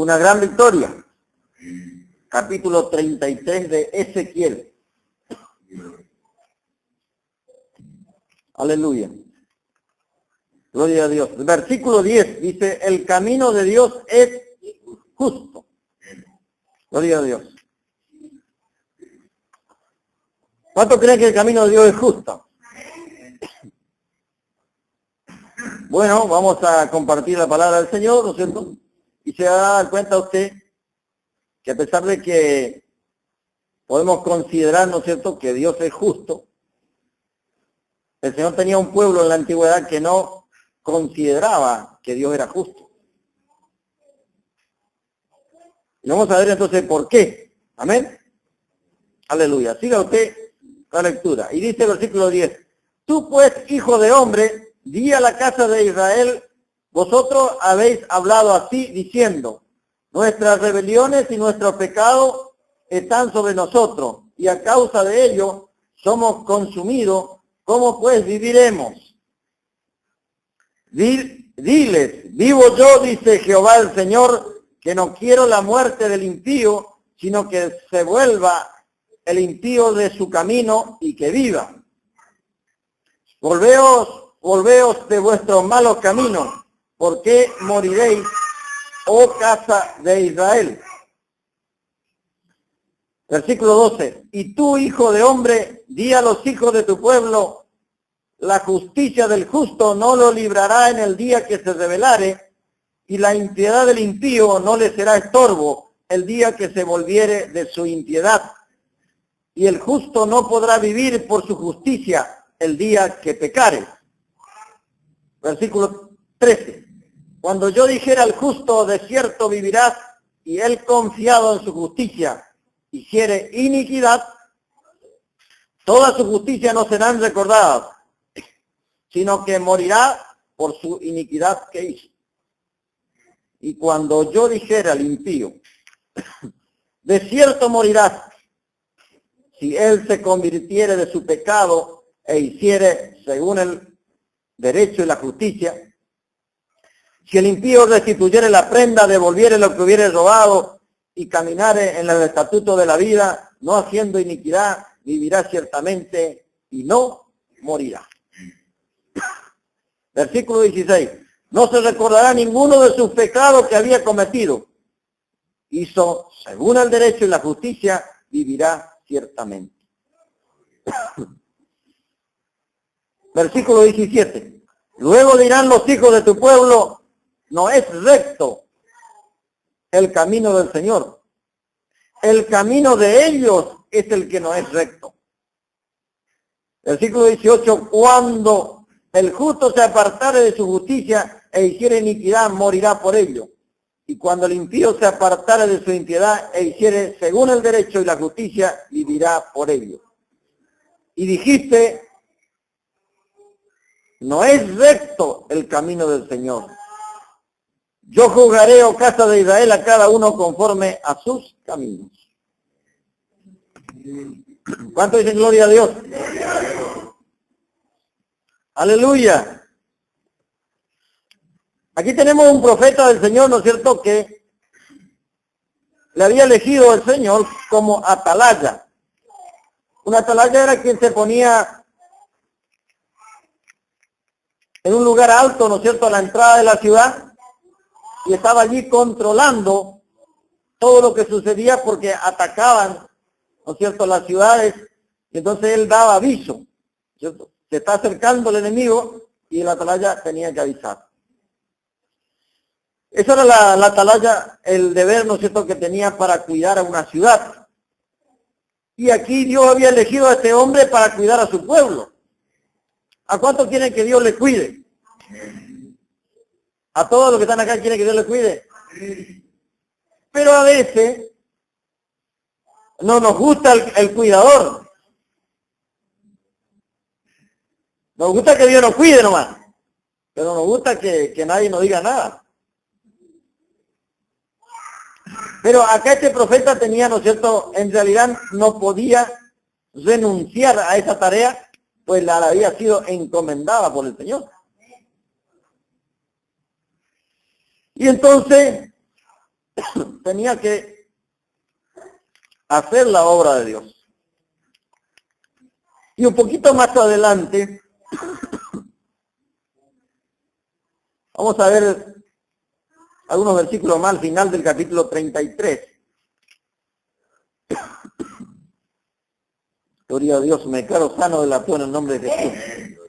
una gran victoria. Capítulo 33 de Ezequiel. Aleluya. Gloria a Dios. El versículo 10 dice, el camino de Dios es justo. Gloria a Dios. ¿Cuántos creen que el camino de Dios es justo? Bueno, vamos a compartir la palabra del Señor, ¿no es cierto? Y se va a dar cuenta usted que a pesar de que podemos considerar, ¿no es cierto?, que Dios es justo, el Señor tenía un pueblo en la antigüedad que no consideraba que Dios era justo. Y vamos a ver entonces por qué. Amén. Aleluya. Siga usted la lectura. Y dice el versículo 10. Tú pues, hijo de hombre, di a la casa de Israel, vosotros habéis hablado así, diciendo, nuestras rebeliones y nuestros pecados están sobre nosotros, y a causa de ello somos consumidos. ¿Cómo pues viviremos? Diles, vivo yo, dice Jehová el Señor, que no quiero la muerte del impío, sino que se vuelva el impío de su camino y que viva. Volveos de vuestros malos caminos, porque moriréis, oh casa de Israel. Versículo 12. Y tú, hijo de hombre, di a los hijos de tu pueblo, la justicia del justo no lo librará en el día que se rebelare, y la impiedad del impío no le será estorbo el día que se volviere de su impiedad. Y el justo no podrá vivir por su justicia el día que pecare. Versículo 13. Cuando yo dijera al justo, de cierto vivirás, y él confiado en su justicia hiciere iniquidad, todas sus justicias no serán recordadas, sino que morirá por su iniquidad que hizo. Y cuando yo dijera al impío, de cierto morirás, si él se convirtiere de su pecado e hiciere según el derecho y la justicia, si el impío restituyere la prenda, devolviere lo que hubiere robado y caminare en el estatuto de la vida, no haciendo iniquidad, vivirá ciertamente y no morirá. Versículo 16. No se recordará ninguno de sus pecados que había cometido. Hizo según el derecho y la justicia, vivirá ciertamente. Versículo 17. Luego dirán los hijos de tu pueblo, no es recto el camino del Señor. El camino de ellos es el que no es recto. Versículo 18. Cuando el justo se apartare de su justicia e hiciere iniquidad, morirá por ello. Y cuando el impío se apartare de su impiedad e hiciere según el derecho y la justicia, vivirá por ello. Y dijiste, no es recto el camino del Señor. Yo juzgaré, oh casa de Israel, a cada uno conforme a sus caminos. ¿Cuánto dicen gloria a Dios? Aleluya. Aquí tenemos un profeta del Señor, ¿no es cierto?, que le había elegido el Señor como atalaya. Un atalaya era quien se ponía en un lugar alto, ¿no es cierto?, a la entrada de la ciudad, y estaba allí controlando todo lo que sucedía porque atacaban, ¿no es cierto?, las ciudades, y entonces él daba aviso, ¿cierto? Se está acercando el enemigo y el atalaya tenía que avisar. Esa era la atalaya, el deber, ¿no es cierto?, que tenía para cuidar a una ciudad. Y aquí Dios había elegido a este hombre para cuidar a su pueblo. ¿A cuántos quieren que Dios le cuide? ¿A todos los que están acá quieren que Dios le cuide? Pero a veces no nos gusta el cuidador. Nos gusta que Dios nos cuide nomás. Pero nos gusta que nadie nos diga nada. Pero acá este profeta tenía, ¿no es cierto?, en realidad no podía renunciar a esa tarea, pues la había sido encomendada por el Señor. Y entonces, tenía que hacer la obra de Dios. Y un poquito más adelante, vamos a ver algunos versículos más al final del capítulo 33. Gloria a Dios, me declaro sano de la tos en el nombre de Jesús.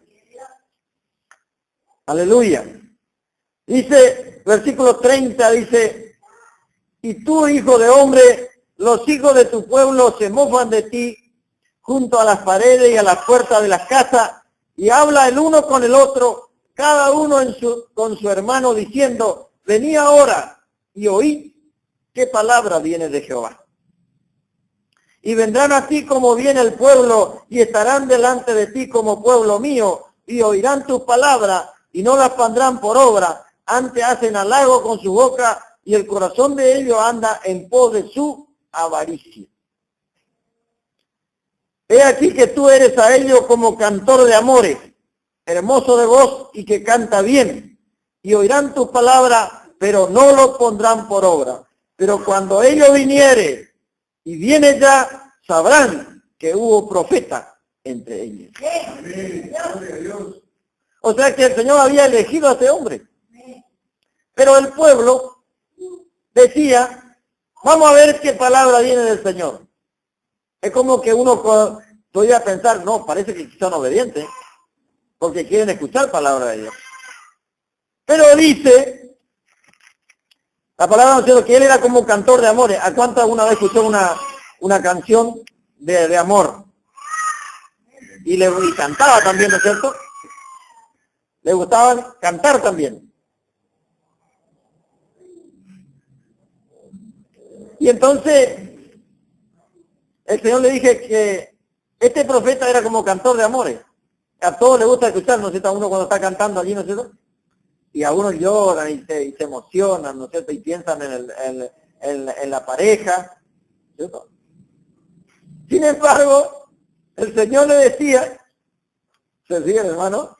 Aleluya. Dice, versículo 30, dice, y tú, hijo de hombre, los hijos de tu pueblo se mofan de ti junto a las paredes y a las puertas de las casas, y habla el uno con el otro, cada uno con su hermano, diciendo, vení ahora y oíd qué palabra viene de Jehová. Y vendrán a ti como viene el pueblo, y estarán delante de ti como pueblo mío, y oirán tus palabras, y no las pondrán por obra, antes hacen halago con su boca, y el corazón de ellos anda en pos de su avaricia. He aquí que tú eres a ellos como cantor de amores, hermoso de voz y que canta bien, y oirán tus palabras, pero no lo pondrán por obra. Pero cuando ellos vinieren, y viene ya, sabrán que hubo profeta entre ellos. O sea que el Señor había elegido a este hombre. Pero el pueblo decía, vamos a ver qué palabra viene del Señor. Es como que uno podría pensar, no, parece que son obedientes, porque quieren escuchar palabra de Dios. Pero dice la palabra de Dios que él era como un cantor de amores. ¿A cuánto alguna vez escuchó una canción de amor? Y cantaba también, ¿no es cierto? Le gustaba cantar también. Y entonces el Señor le dije que este profeta era como cantor de amores. A todos les gusta escuchar, ¿no es cierto? A uno cuando está cantando allí, ¿no es cierto? Y a uno lloran y se emocionan, ¿no es cierto? Y piensan en la pareja, ¿cierto? Sin embargo, el Señor le decía, ¿se sigue, hermano?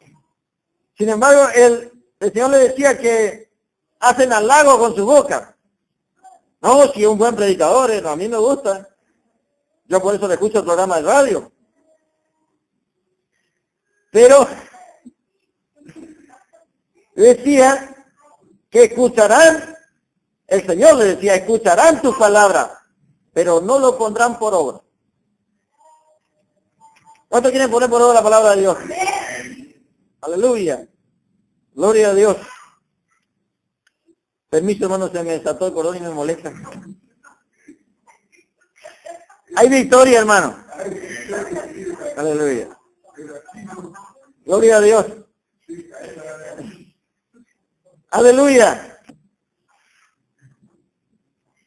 Sin embargo, el Señor le decía que hacen halago con su boca. No, si es un buen predicador, no, a mí me gusta. Yo por eso le escucho el programa de radio. Pero decía que escucharán, el Señor le decía, escucharán tus palabras, pero no lo pondrán por obra. ¿Cuántos quieren poner por obra la palabra de Dios? Aleluya. Gloria a Dios. Permiso, hermano, se me desató el cordón y me molesta. Hay victoria, hermano. Aleluya. Gloria a Dios. Aleluya.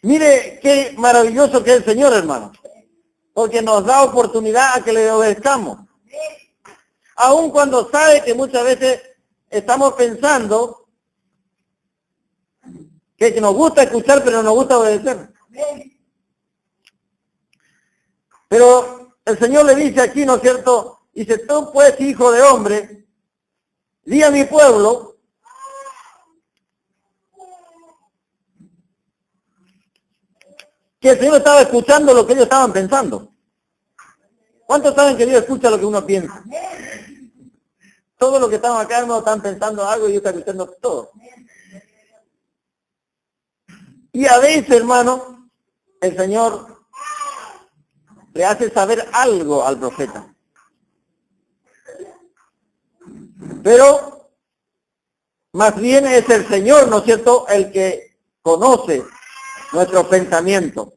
Mire qué maravilloso que es el Señor, hermano. Porque nos da oportunidad a que le obedezcamos. Aun cuando sabe que muchas veces estamos pensando que nos gusta escuchar, pero no nos gusta obedecer. Pero el Señor le dice aquí, ¿no es cierto? Dice, tú pues, hijo de hombre, di a mi pueblo que el Señor estaba escuchando lo que ellos estaban pensando. ¿Cuántos saben que Dios escucha lo que uno piensa? Todos los que están acá no están pensando algo y Dios está escuchando todo. Y a veces, hermano, el Señor le hace saber algo al profeta. Pero más bien es el Señor, ¿no es cierto?, el que conoce nuestros pensamientos.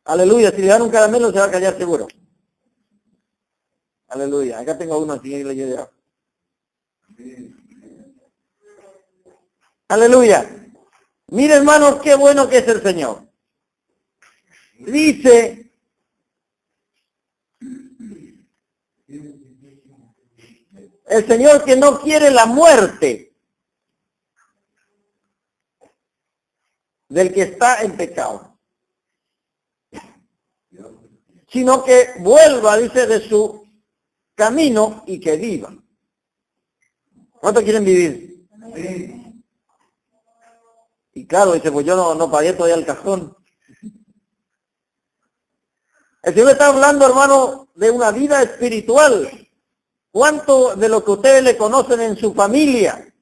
Aleluya, si le dan un caramelo se va a callar seguro. Aleluya, acá tengo uno así y le llevo. Aleluya. Mire, hermanos, qué bueno que es el Señor. Dice el Señor que no quiere la muerte del que está en pecado, sino que vuelva, dice, de su camino y que viva. ¿Cuántos quieren vivir? Y claro, dice, pues yo no pagué todavía el cajón. El Señor está hablando, hermano, de una vida espiritual. ¿Cuánto de lo que ustedes le conocen en su familia?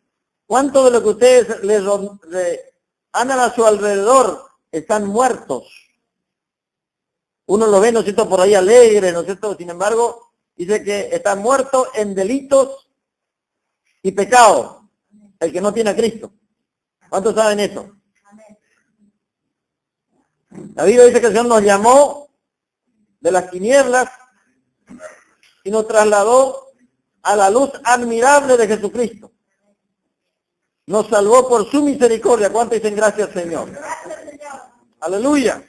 ¿Cuánto de lo que ustedes andan a su alrededor están muertos? Uno lo ve, ¿no es cierto?, por ahí alegre, ¿no es cierto? Sin embargo, dice que está muerto en delitos y pecados, el que no tiene a Cristo. ¿Cuántos saben eso? La Biblia dice que el Señor nos llamó de las tinieblas y nos trasladó a la luz admirable de Jesucristo. Nos salvó por su misericordia. ¿Cuánto dicen gracias, Señor? Aleluya.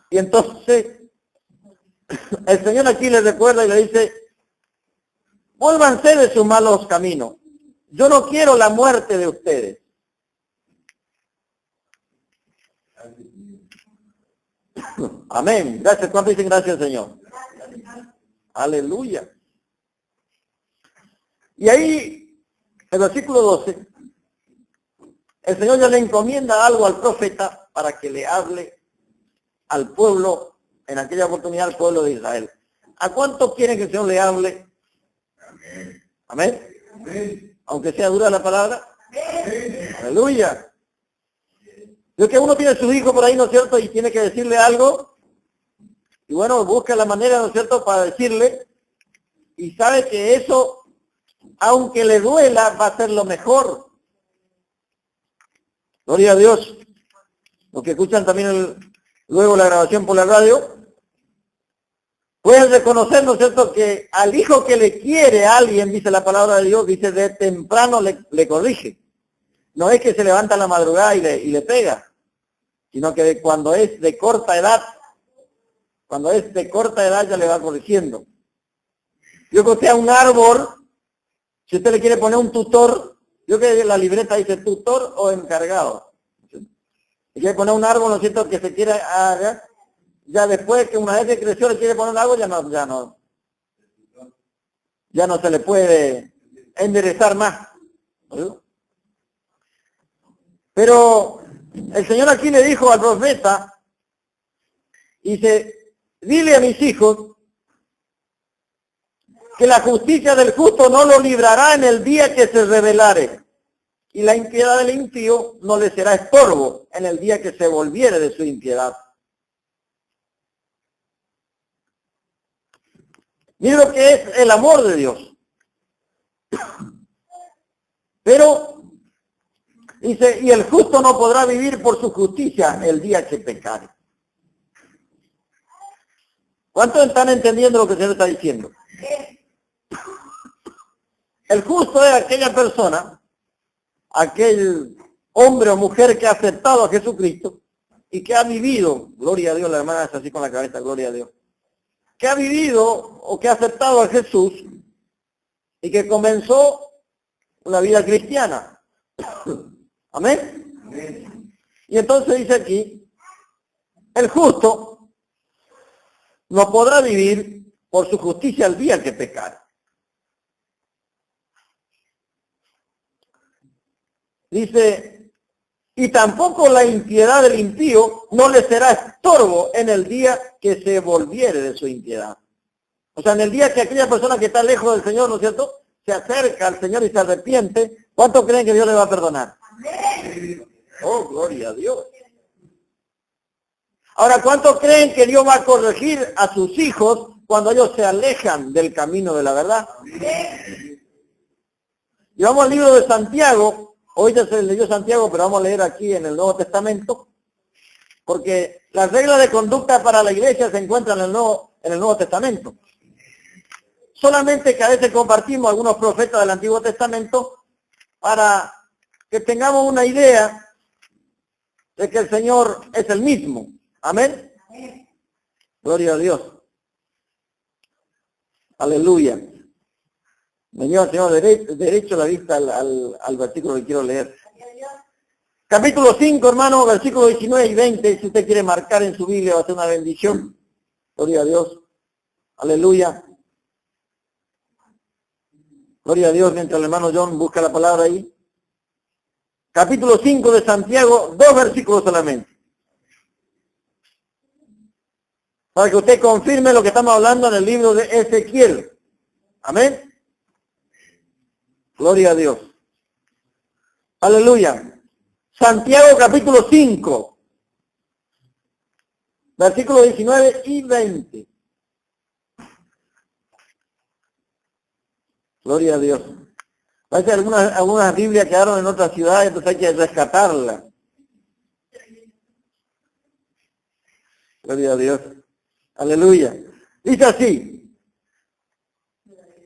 Y entonces, el Señor aquí les recuerda y le dice, vuélvanse de sus malos caminos. Yo no quiero la muerte de ustedes. Amén. Gracias. ¿Cuánto dicen gracias, Señor? Aleluya. Y ahí, el versículo 12, el Señor ya le encomienda algo al profeta para que le hable al pueblo, en aquella oportunidad al pueblo de Israel. ¿A cuántos quieren que el Señor le hable? Amén. Amén. Amén. Aunque sea dura la palabra. Amén. Aleluya. Yo que uno tiene sus hijos por ahí, ¿no es cierto? Y tiene que decirle algo. Y bueno, busca la manera, ¿no es cierto?, para decirle. Y sabe que eso, aunque le duela, va a ser lo mejor. Gloria a Dios. Los que escuchan también luego la grabación por la radio, pueden reconocer, ¿no es cierto?, que al hijo que le quiere a alguien, dice la palabra de Dios, dice de temprano le corrige. No es que se levanta a la madrugada y le pega, sino que cuando es de corta edad, ya le va corrigiendo. Yo creo que a un árbol, si usted le quiere poner un tutor, yo creo que la libreta dice tutor o encargado. Si quiere poner un árbol, ¿no es cierto?, que se quiere haga, ya después que una vez que creció le quiere poner algo, ya no se le puede enderezar más. ¿No? Pero el Señor aquí le dijo al profeta, dice, dile a mis hijos que la justicia del justo no lo librará en el día que se rebelare, y la impiedad del impío no le será estorbo en el día que se volviere de su impiedad. Mira lo que es el amor de Dios. Pero, dice, y el justo no podrá vivir por su justicia el día que pecare. ¿Cuántos están entendiendo lo que el Señor está diciendo? El justo es aquella persona, aquel hombre o mujer que ha aceptado a Jesucristo y que ha vivido, gloria a Dios, la hermana es así con la cabeza, gloria a Dios, que ha vivido o que ha aceptado a Jesús y que comenzó una vida cristiana. Amén. Amén. Y entonces dice aquí, el justo no podrá vivir por su justicia el día que pecare. Dice, y tampoco la impiedad del impío no le será estorbo en el día que se volviere de su impiedad. O sea, en el día que aquella persona que está lejos del Señor, ¿no es cierto?, se acerca al Señor y se arrepiente, ¿cuántos creen que Dios le va a perdonar? Amén. Oh, gloria a Dios. Ahora, ¿cuántos creen que Dios va a corregir a sus hijos cuando ellos se alejan del camino de la verdad? Amén. Y vamos al libro de Santiago. Hoy ya se leyó Santiago, pero vamos a leer aquí en el Nuevo Testamento, porque las reglas de conducta para la iglesia se encuentran en el Nuevo Testamento. Solamente que a veces compartimos algunos profetas del Antiguo Testamento para que tengamos una idea de que el Señor es el mismo. Amén. Amén. Gloria a Dios. Aleluya. Me lleva, Señor, derecho la vista al versículo que quiero leer. Capítulo 5, hermano, versículos 19 y 20. Si usted quiere marcar en su Biblia, va a ser una bendición. Gloria a Dios. Aleluya. Gloria a Dios, mientras el hermano John busca la palabra ahí. capítulo 5 de Santiago, 2 versículos solamente. Para que usted confirme lo que estamos hablando en el libro de Ezequiel. Amén. Gloria a Dios. Aleluya. Santiago capítulo 5, versículos 19 y 20. Gloria a Dios. Parece que algunas Biblias quedaron en otras ciudades, entonces hay que rescatarlas. Gloria a Dios. Aleluya. Dice así.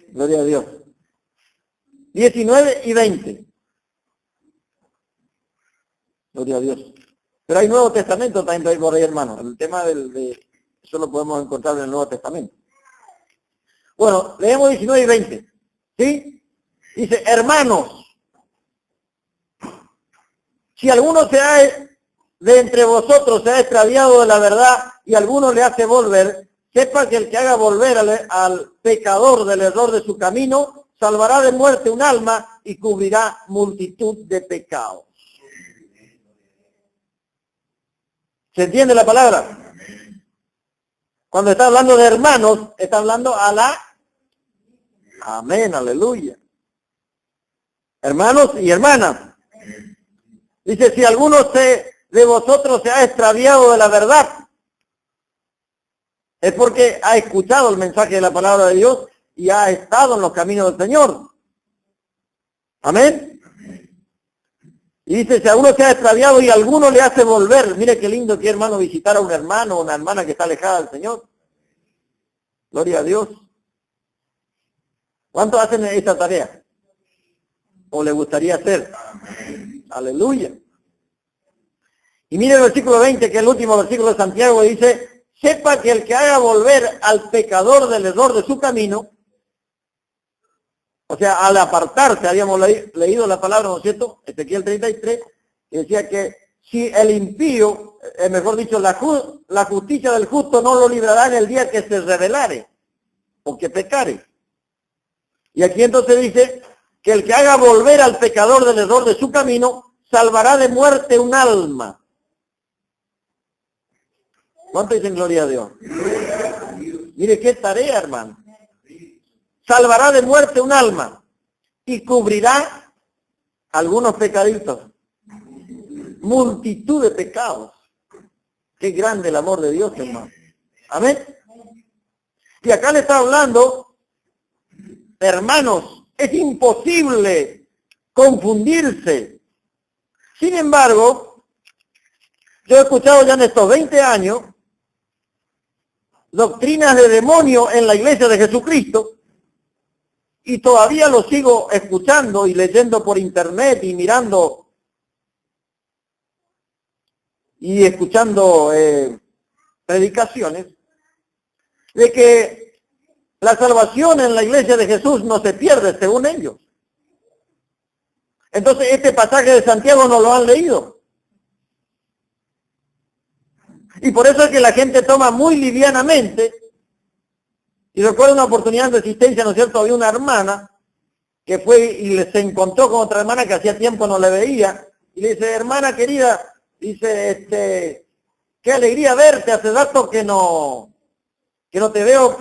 Gloria a Dios. 19 y 20. Gloria a Dios. Pero hay Nuevo Testamento también por ahí, hermano. El tema eso lo podemos encontrar en el Nuevo Testamento. Bueno, leemos 19 y 20. ¿Sí? Dice, hermanos, si alguno de entre vosotros se ha extraviado de la verdad y alguno le hace volver, sepa que el que haga volver al pecador del error de su camino, salvará de muerte un alma y cubrirá multitud de pecados. ¿Se entiende la palabra? Cuando está hablando de hermanos, está hablando a la... Amén, aleluya. Hermanos y hermanas. Dice, si alguno de vosotros se ha extraviado de la verdad, es porque ha escuchado el mensaje de la palabra de Dios y ha estado en los caminos del Señor. Amén. Y dice, si alguno se ha extraviado y alguno le hace volver, mire qué lindo que hermano visitar a un hermano o una hermana que está alejada del Señor. Gloria a Dios. ¿Cuántos hacen esta tarea? ¿O le gustaría hacer? Aleluya. Y mire el versículo 20, que es el último versículo de Santiago, dice, sepa que el que haga volver al pecador del error de su camino, o sea, al apartarse, habíamos leído la palabra, ¿no es cierto? Ezequiel 33, que decía que si el impío, mejor dicho, la justicia del justo no lo librará en el día que se rebelare, o que pecare. Y aquí entonces dice que el que haga volver al pecador del error de su camino, salvará de muerte un alma. ¿Cuánto dicen gloria a Dios? Mire qué tarea, hermano. Salvará de muerte un alma y cubrirá algunos pecaditos. Multitud de pecados. Qué grande el amor de Dios, hermano. Amén. Y acá le está hablando, hermanos, es imposible confundirse. Sin embargo, yo he escuchado ya en estos 20 años doctrinas de demonio en la iglesia de Jesucristo y todavía lo sigo escuchando y leyendo por internet y mirando y escuchando predicaciones de que la salvación en la iglesia de Jesús no se pierde según ellos. Entonces este pasaje de Santiago no lo han leído. Y por eso es que la gente toma muy livianamente. Y recuerdo una oportunidad de existencia, ¿no es cierto? Había una hermana que fue y se encontró con otra hermana que hacía tiempo no le veía. Y le dice, hermana querida, dice, qué alegría verte, hace rato que no te veo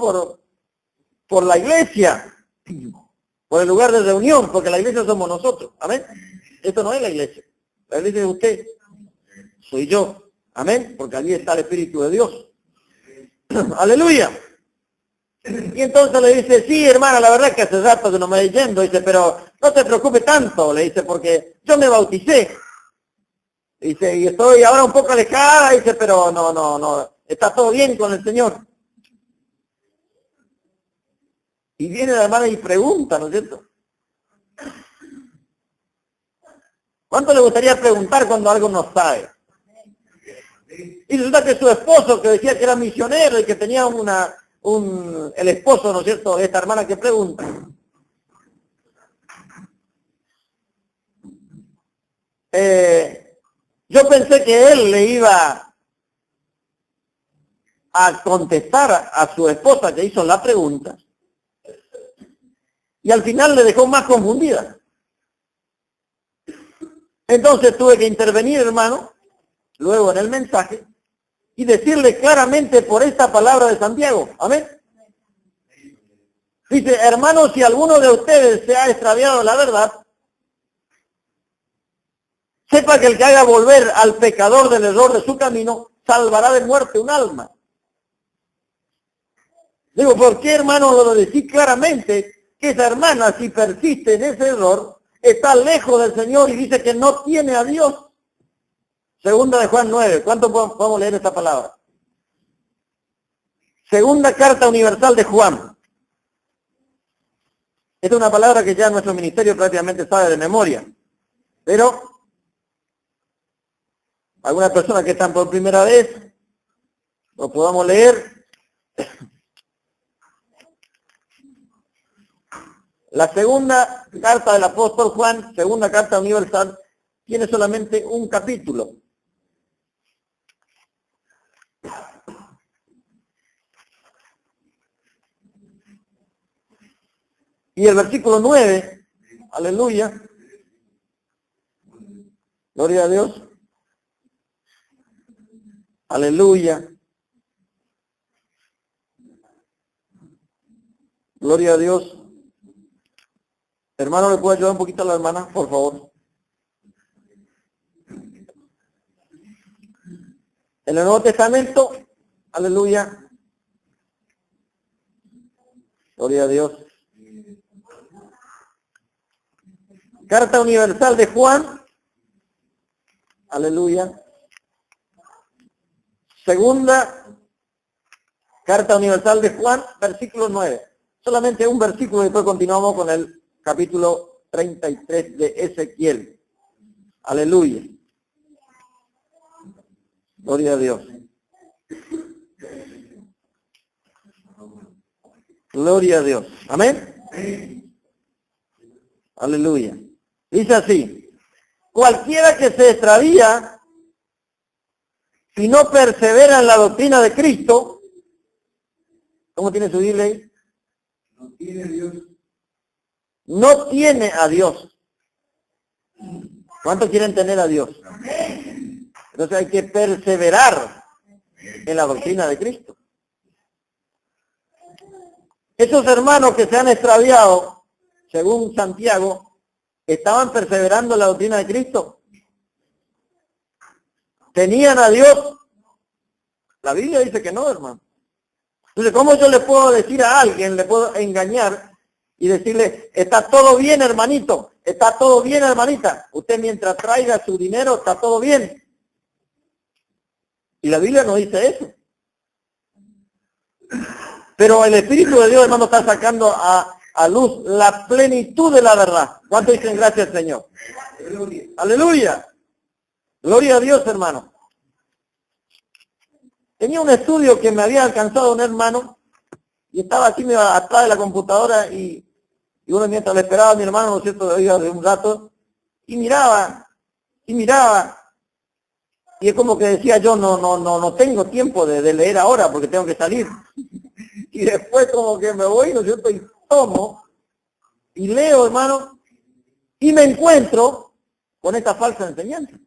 por la iglesia, por el lugar de reunión, porque la iglesia somos nosotros. Amén. Esto no es la iglesia. La iglesia es usted. Soy yo. Amén, porque allí está el Espíritu de Dios. Aleluya. Y entonces le dice, sí, hermana, la verdad es que hace rato que no me voy yendo. Dice, pero no te preocupes tanto, le dice, porque yo me bauticé. Dice, y estoy ahora un poco alejada. Dice, pero no, está todo bien con el Señor. Y viene la hermana y pregunta, ¿no es cierto? ¿Cuánto le gustaría preguntar cuando algo no sabe? Y resulta que su esposo, que decía que era misionero y que tenía el esposo, ¿no es cierto?, de esta hermana que pregunta. Yo pensé que él le iba a contestar a su esposa que hizo la pregunta. Y al final le dejó más confundida. Entonces tuve que intervenir, hermano, luego en el mensaje, y decirle claramente por esta palabra de Santiago. Amén. Dice, hermanos, si alguno de ustedes se ha extraviado la verdad, sepa que el que haga volver al pecador del error de su camino, salvará de muerte un alma. Digo, ¿por qué, hermano, lo decís claramente? Que esa hermana, si persiste en ese error, está lejos del Señor y dice que no tiene a Dios. Segunda de Juan 9. ¿Cuánto podemos leer esta palabra? Segunda carta universal de Juan. Esta es una palabra que ya nuestro ministerio prácticamente sabe de memoria. Pero algunas personas que están por primera vez, lo podamos leer. La segunda carta del apóstol Juan, segunda carta universal, tiene solamente un capítulo. Y el versículo 9, aleluya, gloria a Dios, aleluya, gloria a Dios. Hermano, ¿le puedo ayudar un poquito a la hermana, por favor? En el Nuevo Testamento, aleluya, gloria a Dios. Carta universal de Juan, aleluya. Segunda carta universal de Juan, versículo 9. Solamente un versículo y después continuamos con el capítulo 33 de Ezequiel. Aleluya. Gloria a Dios. Gloria a Dios. Amén. Aleluya. Dice así, cualquiera que se extravía, si no persevera en la doctrina de Cristo, ¿cómo tiene su Biblia ahí? No tiene Dios. No tiene a Dios. ¿Cuántos quieren tener a Dios? Entonces hay que perseverar en la doctrina de Cristo. Esos hermanos que se han extraviado, según Santiago, ¿estaban perseverando en la doctrina de Cristo? ¿Tenían a Dios? La Biblia dice que no, hermano. Entonces, ¿cómo yo le puedo decir a alguien, le puedo engañar y decirle, está todo bien, hermanito, está todo bien, hermanita, usted mientras traiga su dinero, está todo bien? Y la Biblia no dice eso. Pero el Espíritu de Dios, hermano, está sacando a luz la plenitud de la verdad. ¿Cuánto dicen gracias, Señor? Aleluya. Aleluya. Gloria a Dios, hermano. Tenía un estudio que me había alcanzado un hermano y estaba aquí atrás de la computadora y uno mientras le esperaba a mi hermano, ¿no es cierto?, oiga, de un rato, y miraba, y es como que decía yo, no tengo tiempo de leer ahora porque tengo que salir. Y después como que me voy, ¿no es cierto?, y tomo, y leo, hermano, y me encuentro con esta falsa enseñanza.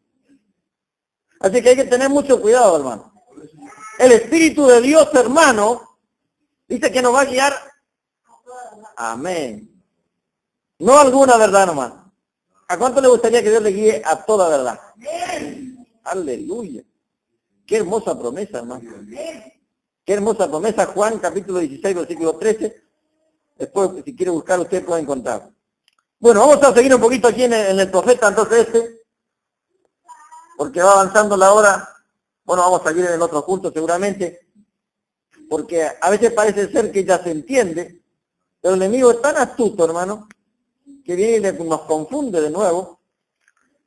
Así que hay que tener mucho cuidado, hermano. El Espíritu de Dios, hermano, dice que nos va a guiar. Amén. No alguna verdad, hermano. ¿A cuánto le gustaría que Dios le guíe a toda verdad? Aleluya. Qué hermosa promesa, hermano. Qué hermosa promesa. Juan, capítulo 16, versículo 13. Después, si quiere buscar, usted puede encontrar. Bueno, vamos a seguir un poquito aquí en el profeta, entonces porque va avanzando la hora. Bueno, vamos a seguir en el otro culto seguramente, porque a veces parece ser que ya se entiende, pero el enemigo es tan astuto, hermano, que viene y nos confunde de nuevo.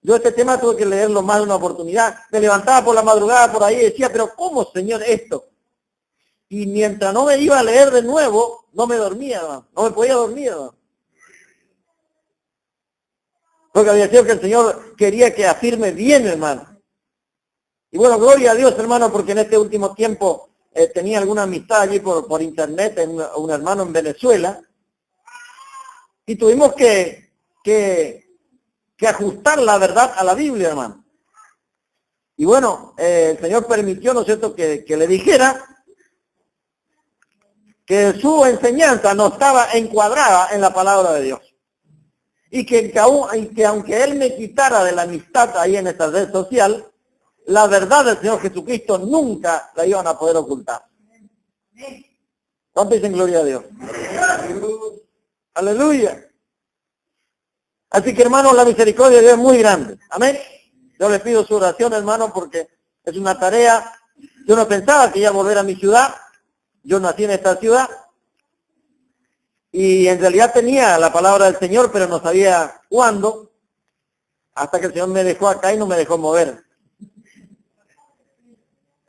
Yo este tema tuve que leerlo más de una oportunidad. Me levantaba por la madrugada por ahí y decía, pero ¿cómo, Señor, esto? Y mientras no me iba a leer de nuevo, no me dormía, hermano. No me podía dormir, hermano. Porque había sido que el Señor quería que afirme bien, hermano. Y bueno, gloria a Dios, hermano, porque en este último tiempo tenía alguna amistad allí por internet, un hermano en Venezuela, y tuvimos que que ajustar la verdad a la Biblia, hermano. Y bueno, el Señor permitió, ¿no es cierto?, que le dijera que su enseñanza no estaba encuadrada en la palabra de Dios. Y que aunque Él me quitara de la amistad ahí en esta red social, la verdad del Señor Jesucristo nunca la iban a poder ocultar. ¿Cuánto dicen gloria a Dios? Aleluya. Así que, hermano, la misericordia de Dios es muy grande. Amén. Yo le pido su oración, hermano, porque es una tarea. Yo no pensaba que iba a volver a mi ciudad. Yo nací en esta ciudad. Y en realidad tenía la palabra del Señor, pero no sabía cuándo. Hasta que el Señor me dejó acá y no me dejó mover.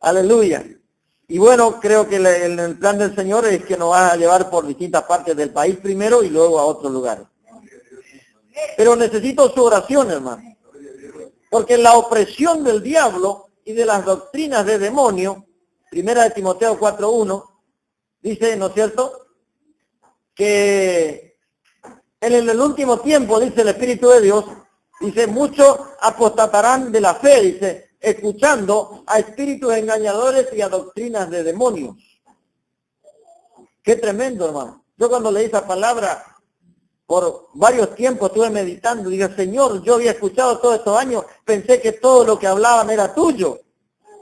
Aleluya. Y bueno, creo que el plan del Señor es que nos va a llevar por distintas partes del país primero y luego a otros lugares. Pero necesito su oración, hermano. Porque la opresión del diablo y de las doctrinas de demonio, primera de Timoteo 4:1, dice, ¿no es cierto?, que en el último tiempo, dice el Espíritu de Dios, dice, muchos apostatarán de la fe, dice, escuchando a espíritus engañadores y a doctrinas de demonios. Qué tremendo, hermano. Yo cuando leí esa palabra, por varios tiempos estuve meditando, dije, Señor, yo había escuchado todos estos años, pensé que todo lo que hablaban era tuyo.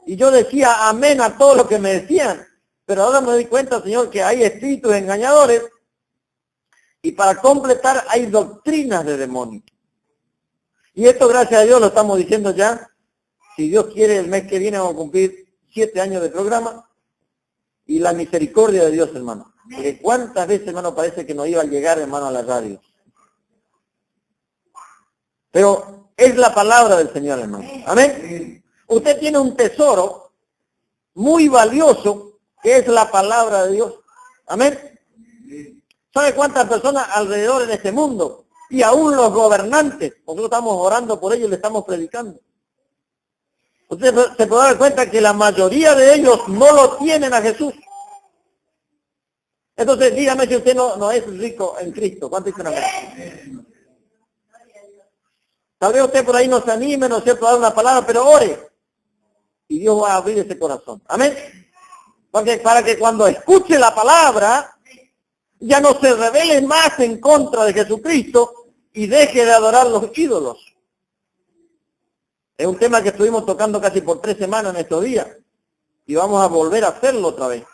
Y yo decía amén a todo lo que me decían. Pero ahora me doy cuenta, Señor, que hay espíritus engañadores y para completar hay doctrinas de demonios. Y esto, gracias a Dios, lo estamos diciendo ya. Si Dios quiere, el mes que viene vamos a cumplir 7 años de programa. Y la misericordia de Dios, hermano. Porque cuántas veces, hermano, parece que nos iba a llegar, hermano, a la radio. Pero es la palabra del Señor, hermano. Amén. Usted tiene un tesoro muy valioso, que es la palabra de Dios. Amén. ¿Sabe cuántas personas alrededor en este mundo? Y aún los gobernantes, nosotros estamos orando por ellos y le estamos predicando. Usted se puede dar cuenta que la mayoría de ellos no lo tienen a Jesús. Entonces, dígame si usted no es rico en Cristo. ¿Cuánto dicen amén? Tal vez usted por ahí no se anime, no es cierto, a dar una palabra, pero ore. Y Dios va a abrir ese corazón. Amén. Porque para que cuando escuche la palabra, ya no se rebele más en contra de Jesucristo y deje de adorar los ídolos. Es un tema que estuvimos tocando casi por 3 semanas en estos días. Y vamos a volver a hacerlo otra vez.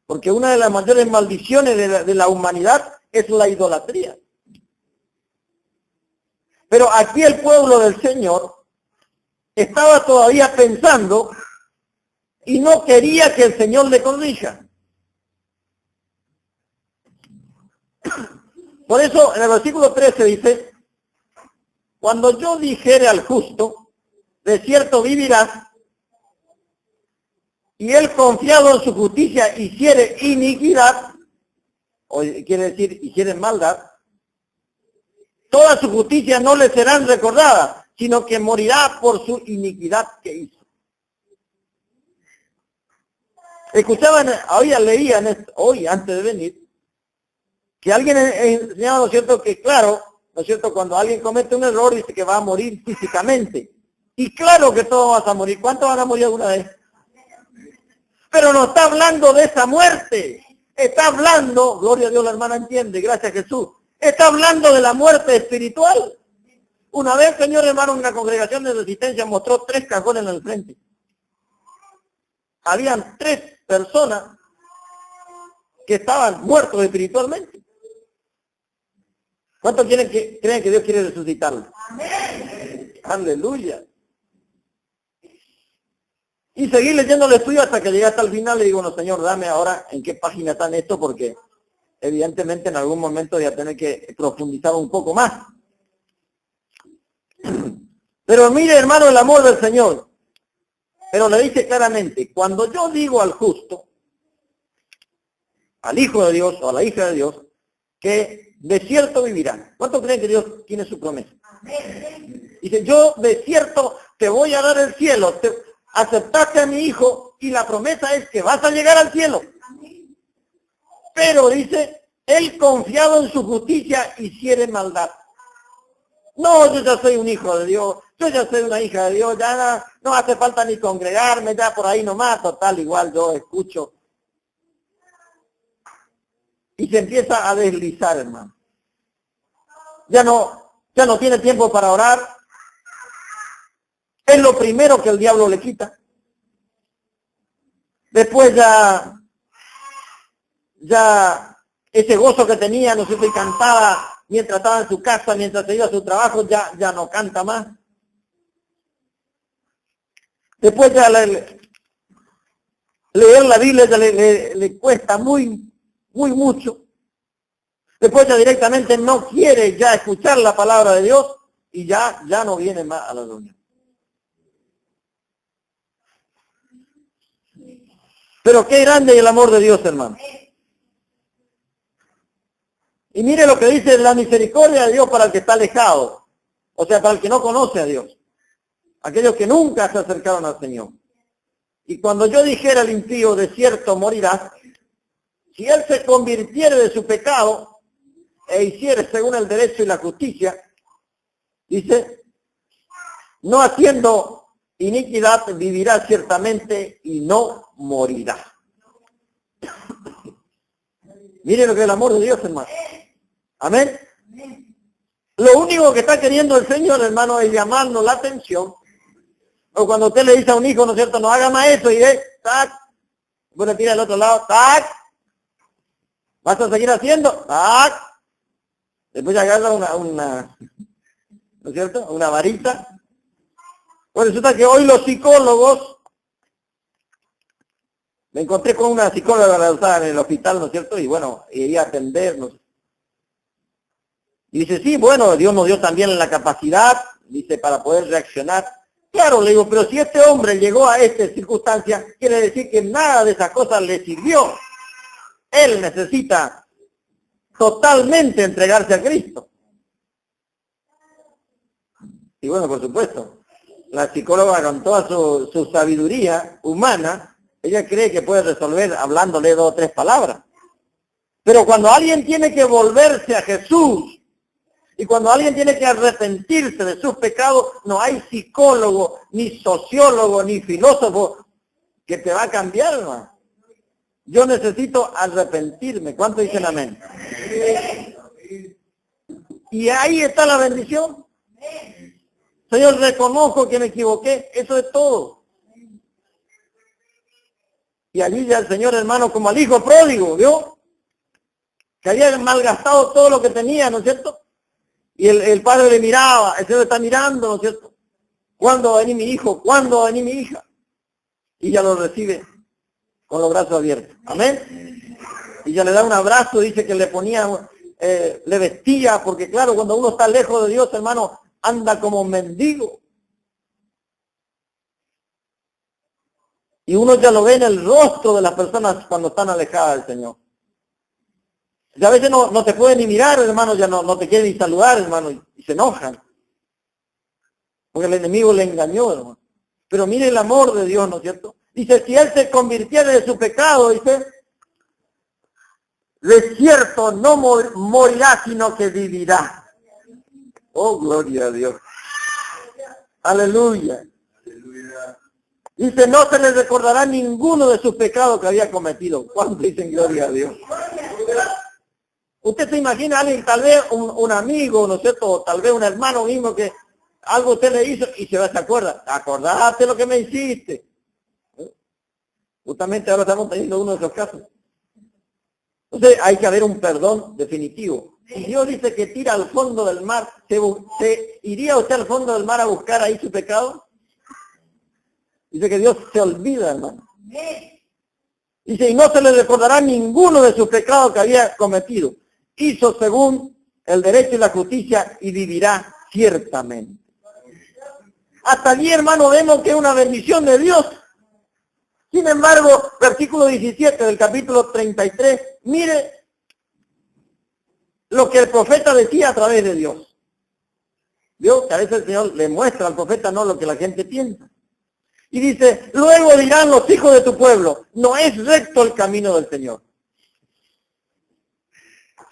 Porque una de las mayores maldiciones de la humanidad es la idolatría. Pero aquí el pueblo del Señor estaba todavía pensando y no quería que el Señor le corrija. Por eso en el versículo 13 dice, cuando yo dijere al justo, de cierto vivirás, y él confiado en su justicia hiciere iniquidad, o quiere decir hiciere maldad, todas sus justicias no le serán recordadas, sino que morirá por su iniquidad que hizo. Escuchaban, leían hoy antes de venir, que alguien enseñaba, ¿no es cierto?, que claro, ¿no es cierto?, cuando alguien comete un error dice que va a morir físicamente. Y claro que todos vamos a morir. ¿Cuántos van a morir alguna vez? Pero no está hablando de esa muerte. Está hablando, gloria a Dios, la hermana entiende, gracias a Jesús. Está hablando de la muerte espiritual. Una vez, señor hermano, una congregación de resistencia mostró 3 cajones en el frente. Habían 3 personas que estaban muertos espiritualmente. ¿Cuántos creen que Dios quiere resucitarlos? Amén. Aleluya. Y seguí leyendo el estudio hasta que llegué hasta el final. Le digo, bueno, Señor, dame ahora en qué página está en esto, porque evidentemente en algún momento voy a tener que profundizar un poco más. Pero mire, hermano, el amor del Señor. Pero le dice claramente, cuando yo digo al justo, al Hijo de Dios o a la hija de Dios, que de cierto vivirán. ¿Cuántos creen que Dios tiene su promesa? Amén. Dice, yo de cierto te voy a dar el cielo. Aceptaste a mi hijo y la promesa es que vas a llegar al cielo. Amén. Pero dice, él confiado en su justicia hiciere maldad. No, yo ya soy un hijo de Dios, yo ya soy una hija de Dios, ya no hace falta ni congregarme, ya por ahí nomás, total, igual yo escucho. Y se empieza a deslizar, hermano. Ya no tiene tiempo para orar. Es lo primero que el diablo le quita. Después ya ese gozo que tenía, no sé si cantaba mientras estaba en su casa, mientras se iba a su trabajo, ya no canta más. Después ya leer la Biblia ya le cuesta mucho. Después ya directamente no quiere ya escuchar la palabra de Dios y ya no viene más a la reunión. Pero qué grande es el amor de Dios, hermano. Y mire lo que dice la misericordia de Dios para el que está alejado. O sea, para el que no conoce a Dios. Aquellos que nunca se acercaron al Señor. Y cuando yo dijera al impío, de cierto morirás, si él se convirtiere de su pecado e hiciere según el derecho y la justicia, dice, no haciendo iniquidad vivirá ciertamente y no morirá. Miren lo que es el amor de Dios, hermano. Amén. Lo único que está queriendo el Señor, hermano, es llamarnos la atención. O cuando usted le dice a un hijo, ¿no es cierto? No haga más eso y tac. Después le tira al otro lado, tac. ¿Vas a seguir haciendo? Tac. Después agarra una, ¿no es cierto? Una varita. Pues resulta que hoy los psicólogos, me encontré con una psicóloga en el hospital, ¿no es cierto? Y bueno, iría a atendernos. Y dice, sí, bueno, Dios nos dio también la capacidad, dice, para poder reaccionar. Claro, le digo, pero si este hombre llegó a esta circunstancia, quiere decir que nada de esas cosas le sirvió. Él necesita totalmente entregarse a Cristo. Y bueno, por supuesto, la psicóloga con toda su sabiduría humana, ella cree que puede resolver hablándole 2 o 3 palabras. Pero cuando alguien tiene que volverse a Jesús, y cuando alguien tiene que arrepentirse de sus pecados, no hay psicólogo, ni sociólogo, ni filósofo que te va a cambiar, hermano. Yo necesito arrepentirme. ¿Cuánto dicen amén? Y ahí está la bendición. Señor, reconozco que me equivoqué. Eso es todo. Y allí ya el Señor, hermano, como al hijo pródigo, ¿vio? Que había malgastado todo lo que tenía, ¿no es cierto? Y el padre le miraba, el Señor está mirando, ¿no es cierto? ¿Cuándo va a venir mi hijo? ¿Cuándo va a venir mi hija? Y ya lo recibe con los brazos abiertos. Amén. Y ya le da un abrazo, dice que le ponía, le vestía, porque claro, cuando uno está lejos de Dios, hermano, anda como mendigo. Y uno ya lo ve en el rostro de las personas cuando están alejadas del Señor. Y a veces no te pueden ni mirar, hermano, ya no te quieren ni saludar, hermano, y se enojan. Porque el enemigo le engañó, hermano. Pero mire el amor de Dios, ¿no es cierto? Dice, si él se convirtiera de su pecado, dice, de cierto no morirá, sino que vivirá. Oh, gloria a Dios. Aleluya. Dice, no se le recordará ninguno de sus pecados que había cometido. ¿Cuánto dicen gloria a Dios? Usted se imagina a alguien, tal vez un amigo, ¿no es cierto? O tal vez un hermano mismo que algo usted le hizo y se acuerda. Acordate lo que me hiciste. Justamente ahora estamos teniendo uno de esos casos. Entonces hay que haber un perdón definitivo. Si Dios dice que tira al fondo del mar, ¿se iría usted al fondo del mar a buscar ahí su pecado? Dice que Dios se olvida, hermano. Dice, y no se le recordará ninguno de sus pecados que había cometido. Hizo según el derecho y la justicia y vivirá ciertamente. Hasta allí, hermano, vemos que es una bendición de Dios. Sin embargo, versículo 17 del capítulo 33, mire lo que el profeta decía a través de Dios. Vio que a veces el Señor le muestra al profeta no lo que la gente piensa. Y dice, luego dirán los hijos de tu pueblo, no es recto el camino del Señor.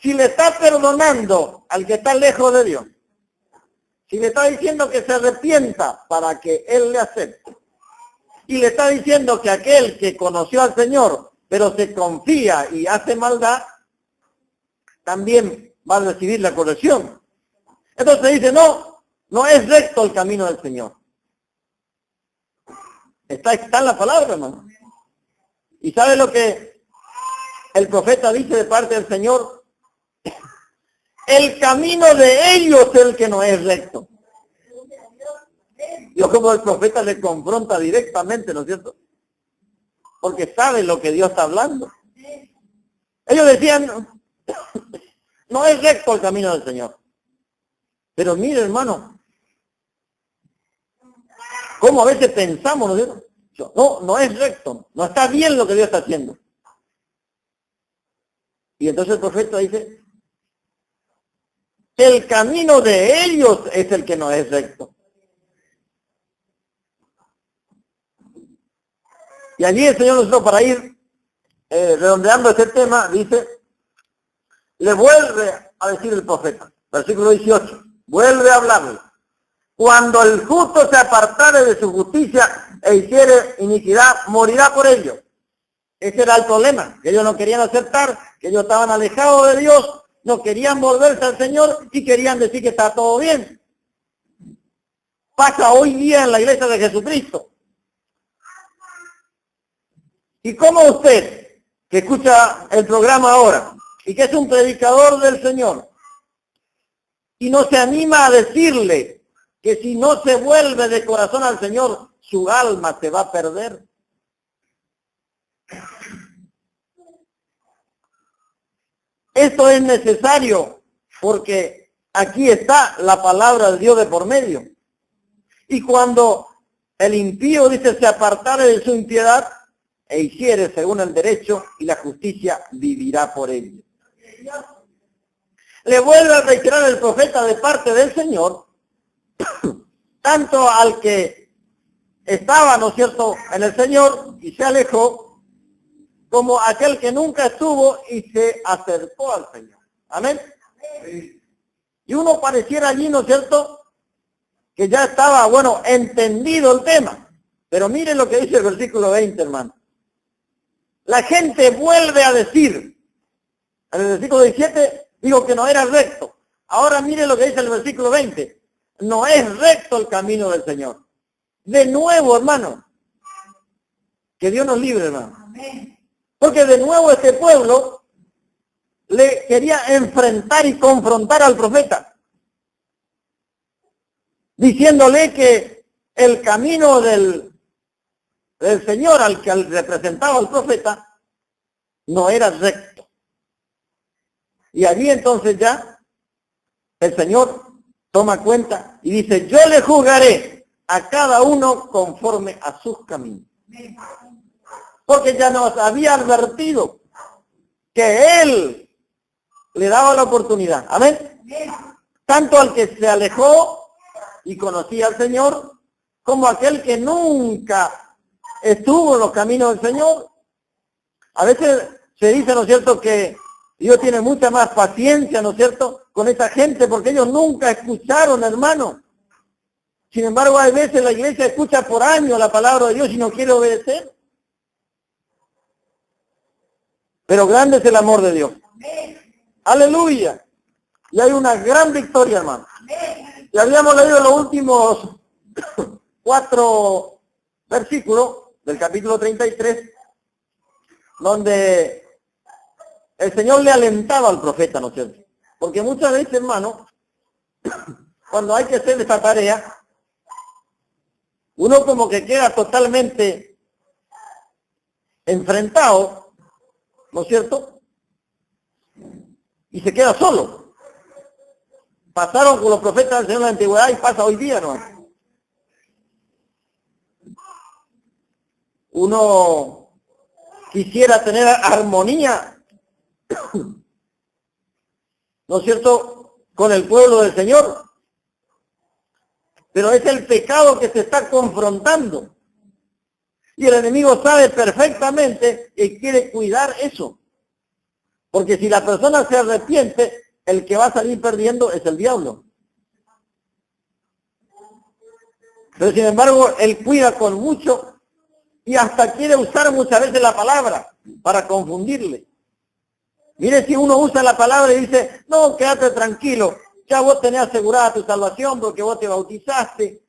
Si le está perdonando al que está lejos de Dios, Si le está diciendo que se arrepienta para que Él le acepte, y le está diciendo que aquel que conoció al Señor, pero se confía y hace maldad, también va a recibir la corrección. Entonces dice, no es recto el camino del Señor. Está en la palabra, hermano. ¿Y sabe lo que el profeta dice de parte del Señor? El camino de ellos es el que no es recto. Dios, como el profeta le confronta directamente, ¿no es cierto? Porque sabe lo que Dios está hablando. Ellos decían, no es recto el camino del Señor. Pero mire, hermano, cómo a veces pensamos, ¿no es cierto? No es recto, no está bien lo que Dios está haciendo. Y entonces el profeta dice, el camino de ellos es el que no es recto. Y allí el Señor nosotros, para ir redondeando este tema, dice, le vuelve a decir el profeta, versículo 18, vuelve a hablarle. Cuando el justo se apartare de su justicia e hiciere iniquidad, morirá por ello. Ese era el problema, que ellos no querían aceptar, que ellos estaban alejados de Dios, no querían volverse al Señor y querían decir que está todo bien. Pasa hoy día en la iglesia de Jesucristo. ¿Y cómo usted, que escucha el programa ahora, y que es un predicador del Señor, y no se anima a decirle que si no se vuelve de corazón al Señor, su alma se va a perder? Esto es necesario porque aquí está la palabra de Dios de por medio. Y cuando el impío dice se apartare de su impiedad e hiciere según el derecho y la justicia, vivirá por ello. Le vuelve a reiterar el profeta de parte del Señor, tanto al que estaba, ¿no es cierto?, en el Señor y se alejó, como aquel que nunca estuvo y se acercó al Señor. Amén. Y uno pareciera allí, ¿no es cierto?, que ya estaba, entendido el tema. Pero miren lo que dice el versículo 20, hermano. La gente vuelve a decir, en el versículo 17, digo que no era recto. Ahora miren lo que dice el versículo 20. No es recto el camino del Señor. De nuevo, hermano. Que Dios nos libre, hermano. Amén. Porque de nuevo este pueblo le quería enfrentar y confrontar al profeta, diciéndole que el camino del Señor al que representaba el profeta no era recto. Y allí entonces ya el Señor toma cuenta y dice, yo le juzgaré a cada uno conforme a sus caminos. Porque ya nos había advertido que Él le daba la oportunidad. Amén. Tanto al que se alejó y conocía al Señor, como aquel que nunca estuvo en los caminos del Señor. A veces se dice, ¿no es cierto?, que Dios tiene mucha más paciencia, ¿no es cierto?, con esa gente, porque ellos nunca escucharon, hermano. Sin embargo, hay veces la iglesia escucha por años la palabra de Dios y no quiere obedecer. Pero grande es el amor de Dios. Aleluya. Y hay una gran victoria, hermano. Y habíamos leído los últimos 4 versículos del capítulo 33, donde el Señor le alentaba al profeta, ¿no es cierto? Porque muchas veces, hermano, cuando hay que hacer esta tarea, uno como que queda totalmente enfrentado, ¿no es cierto? Y se queda solo. Pasaron con los profetas del Señor en la antigüedad y pasa hoy día, ¿no? Uno quisiera tener armonía, ¿no es cierto?, con el pueblo del Señor. Pero es el pecado que se está confrontando. Y el enemigo sabe perfectamente que quiere cuidar eso. Porque si la persona se arrepiente, el que va a salir perdiendo es el diablo. Pero sin embargo, él cuida con mucho y hasta quiere usar muchas veces la palabra para confundirle. Mire, si uno usa la palabra y dice, no, quédate tranquilo, ya vos tenés asegurada tu salvación porque vos te bautizaste.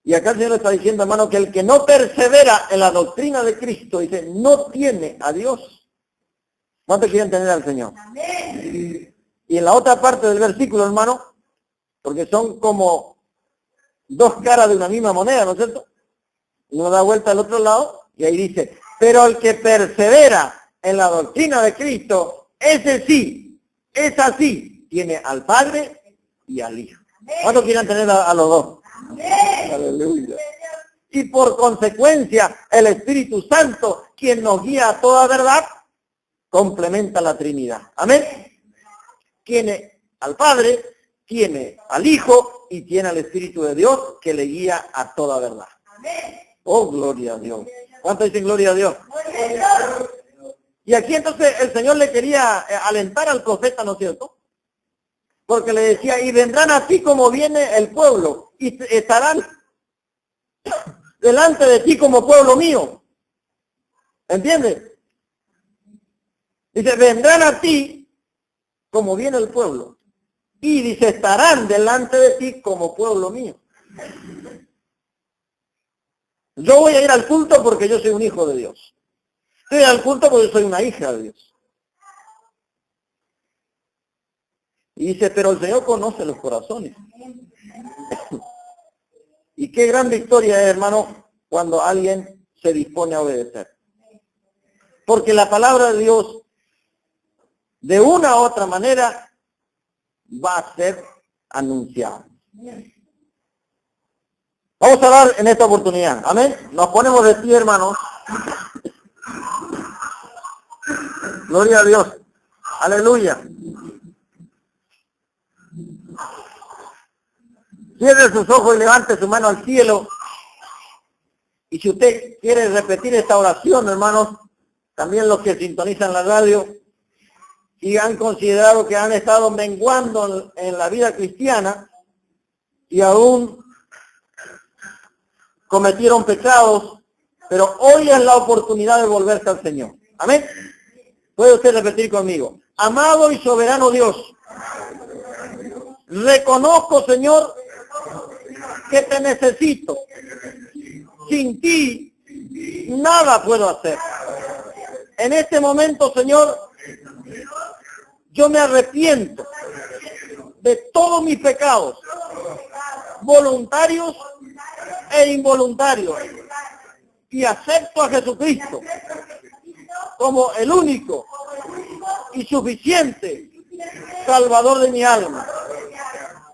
Y acá el Señor está diciendo, hermano, que el que no persevera en la doctrina de Cristo, dice, no tiene a Dios. ¿Cuántos quieren tener al Señor? Amén. Y en la otra parte del versículo, hermano, porque son como dos caras de una misma moneda, ¿no es cierto? Uno da vuelta al otro lado y ahí dice, pero el que persevera en la doctrina de Cristo, ese sí, es así, tiene al Padre y al Hijo. ¿Cuántos quieren tener a los dos? Amén. Aleluya. Y por consecuencia, el Espíritu Santo, quien nos guía a toda verdad, complementa la Trinidad. Amén. Tiene al Padre, tiene al Hijo y tiene al Espíritu de Dios que le guía a toda verdad. Amén. Oh, gloria a Dios. ¿Cuánto dicen gloria a Dios? Y aquí entonces el Señor le quería alentar al profeta, ¿no es cierto? Porque le decía, y vendrán así como viene el pueblo, y estarán delante de ti como pueblo mío. ¿Entiendes? Dice, vendrán a ti como viene el pueblo. Y dice, estarán delante de ti como pueblo mío. Yo voy a ir al culto porque yo soy un hijo de Dios. Voy al culto porque soy una hija de Dios. Y dice, pero el Señor conoce los corazones. Y qué gran victoria es, hermano, cuando alguien se dispone a obedecer. Porque la palabra de Dios, de una u otra manera, va a ser anunciada. Vamos a hablar en esta oportunidad. Amén. Nos ponemos de pie, hermanos. Gloria a Dios. Aleluya. Cierre sus ojos y levante su mano al cielo. Y si usted quiere repetir esta oración, hermanos, también los que sintonizan la radio y han considerado que han estado menguando en la vida cristiana y aún cometieron pecados, pero hoy es la oportunidad de volverse al Señor. Amén. Puede usted repetir conmigo. Amado y soberano Dios, reconozco, Señor, que te necesito. Sin ti, nada puedo hacer. En este momento, Señor, yo me arrepiento de todos mis pecados, voluntarios e involuntarios, y acepto a Jesucristo como el único y suficiente Salvador de mi alma.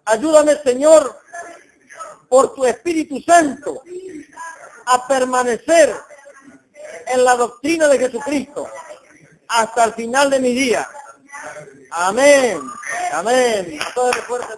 Ayúdame, Señor, por tu Espíritu Santo, a permanecer en la doctrina de Jesucristo hasta el final de mi día. Amén. Amén. A todos los fuertes.